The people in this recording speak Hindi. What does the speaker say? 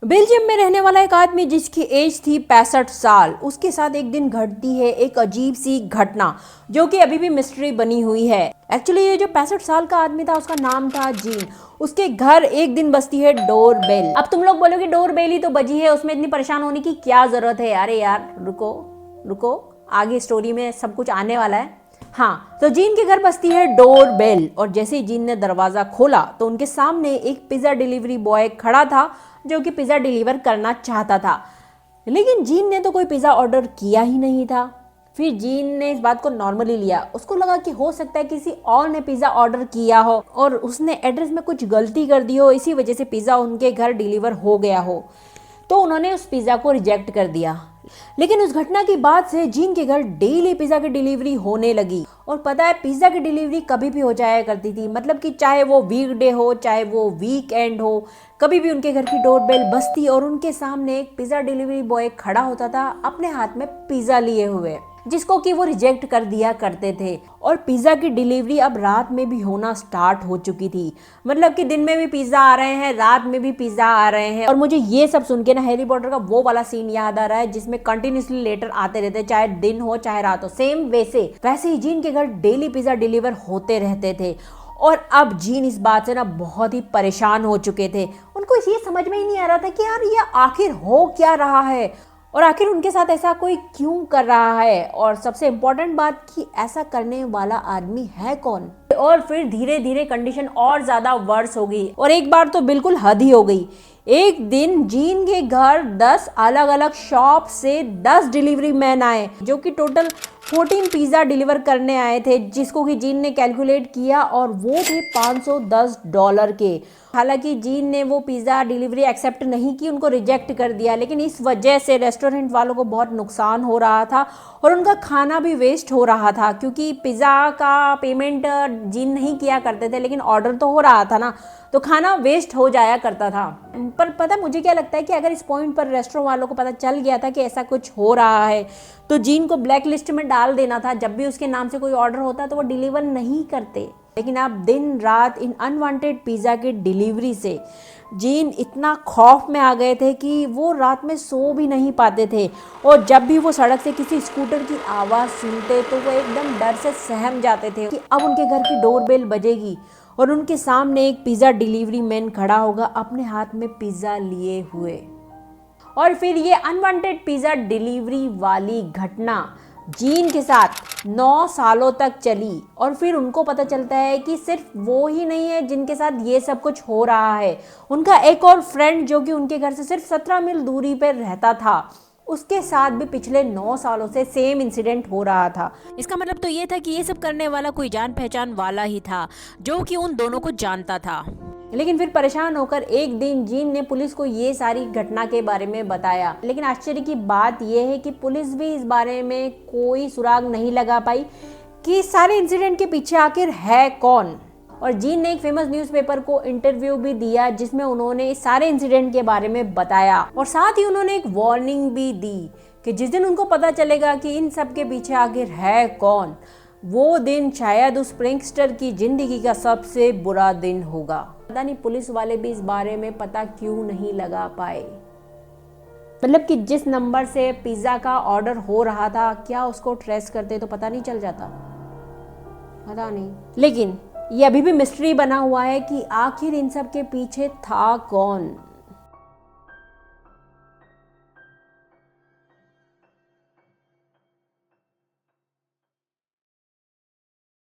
बेल्जियम में रहने वाला एक आदमी जिसकी एज थी 65 साल, उसके साथ एक दिन घटती है एक अजीब सी घटना जो कि अभी भी मिस्ट्री बनी हुई है। एक्चुअली ये जो 65 साल का आदमी था उसका नाम था जीन। उसके घर एक दिन बजती है डोर बेल। अब तुम लोग बोलोगे डोर बेल ही तो बजी है, उसमें इतनी परेशान होने की क्या जरूरत है। अरे यार रुको रुको, आगे स्टोरी में सब कुछ आने वाला है। हाँ, तो जीन के घर बजती है डोर बेल और जैसे ही जीन ने दरवाजा खोला तो उनके सामने एक पिज्जा डिलीवरी बॉय खड़ा था जो कि पिज्जा डिलीवर करना चाहता था, लेकिन जीन ने तो कोई पिज्जा ऑर्डर किया ही नहीं था। फिर जीन ने इस बात को नॉर्मली लिया। उसको लगा कि हो सकता है किसी और ने पिज्जा ऑर्डर किया हो और उसने एड्रेस में कुछ गलती कर दी हो, इसी वजह से पिज्जा उनके घर डिलीवर हो गया हो। तो उन्होंने उस पिज्जा को रिजेक्ट कर दिया। लेकिन उस घटना के बाद से जीन के घर डेली पिज्जा की डिलीवरी होने लगी। और पता है, पिज्जा की डिलीवरी कभी भी हो जाया करती थी, मतलब कि चाहे वो वीकडे हो चाहे वो वीकेंड हो, कभी भी उनके घर की डोरबेल बजती और उनके सामने एक पिज्जा डिलीवरी बॉय खड़ा होता था अपने हाथ में पिज्जा लिए हुए, जिसको कि वो रिजेक्ट कर दिया करते थे। और पिज्जा की डिलीवरी अब रात में भी होना स्टार्ट हो चुकी थी, मतलब कि दिन में भी पिज्जा आ रहे हैं, रात में भी पिज्जा आ रहे हैं। और मुझे ये सब सुन के ना हैरी पॉटर का वो वाला सीन याद आ रहा है जिसमें कंटिन्यूसली लेटर आते रहते, चाहे दिन हो चाहे रात हो। सेम वैसे ही जीन के घर डेली पिज्जा डिलीवर होते रहते थे। और अब जीन इस बात से ना बहुत ही परेशान हो चुके थे। उनको ये समझ में ही नहीं आ रहा था कि यार ये आखिर हो क्या रहा है और आखिर उनके साथ ऐसा कोई क्यों कर रहा है, और सबसे इम्पोर्टेंट बात कि ऐसा करने वाला आदमी है कौन। और फिर धीरे धीरे कंडीशन और ज्यादा वर्स हो गई और एक बार तो बिल्कुल हद ही हो गई। एक दिन जीन के घर 10 अलग अलग शॉप से 10 डिलीवरी मैन आए जो कि टोटल 14 पिज्जा डिलीवर करने आए थे, जिसको कि जीन ने कैलकुलेट किया और वो थे $510 के। हालांकि जीन ने वो पिज़्ज़ा डिलीवरी एक्सेप्ट नहीं की, उनको रिजेक्ट कर दिया, लेकिन इस वजह से रेस्टोरेंट वालों को बहुत नुकसान हो रहा था और उनका खाना भी वेस्ट हो रहा था, क्योंकि पिज़्ज़ा का पेमेंट जीन नहीं किया करते थे लेकिन ऑर्डर तो हो रहा था ना, तो खाना वेस्ट हो जाया करता था। पर पता मुझे क्या लगता है कि अगर इस पॉइंट पर रेस्टोरेंट वालों को पता चल गया था कि ऐसा कुछ हो रहा है तो जीन को ब्लैक लिस्ट में डाल देना था। जब भी उसके नाम से कोई ऑर्डर होता तो वो डिलीवर नहीं करते। लेकिन अब दिन रात इन अनवांटेड पिज़्ज़ा की डिलीवरी से जीन इतना खौफ में आ गए थे कि वो रात में सो भी नहीं पाते थे। और जब भी वो सड़क से किसी स्कूटर की आवाज़ सुनते तो वो एकदम डर से सहम जाते थे कि अब उनके घर की डोरबेल बजेगी और उनके सामने एक पिज़्ज़ा डिलीवरी मैन खड़ा होगा अपने हाथ में पिज़्ज़ा लिए हुए। और फिर ये अनवांटेड पिज़्ज़ा डिलीवरी वाली घटना जीन के साथ 9 सालों तक चली। और फिर उनको पता चलता है कि सिर्फ वो ही नहीं है जिनके साथ ये सब कुछ हो रहा है, उनका एक और फ्रेंड जो कि उनके घर से सिर्फ 17 मील दूरी पर रहता था, उसके साथ भी पिछले 9 सालों से सेम इंसिडेंट हो रहा था। इसका मतलब तो ये था कि ये सब करने वाला कोई जान पहचान वाला ही था जो कि उन दोनों को जानता था। लेकिन फिर परेशान होकर एक दिन जीन ने पुलिस को ये सारी घटना के बारे में बताया, लेकिन आश्चर्य की बात यह है कि पुलिस भी इस बारे में कोई सुराग नहीं लगा पाई कि सारे इंसिडेंट के पीछे आखिर है कौन। और जीन ने एक फेमस न्यूज़पेपर को इंटरव्यू भी दिया जिसमें उन्होंने इस सारे इंसिडेंट के बारे में बताया और साथ ही उन्होंने एक वार्निंग भी दी कि जिस दिन उनको पता चलेगा कि इन सब के पीछे आखिर है कौन, वो दिन शायद उस प्रिंकस्टर की जिंदगी का सबसे बुरा दिन होगा। पता नहीं पुलिस वाले भी इस बारे में पता क्यों नहीं लगा पाए, मतलब कि जिस नंबर से पिज्ज़ा का ऑर्डर हो रहा था क्या उसको ट्रेस करते तो पता नहीं चल जाता, पता नहीं। लेकिन ये अभी भी मिस्ट्री बना हुआ है कि आखिर इन सब के पीछे था कौन।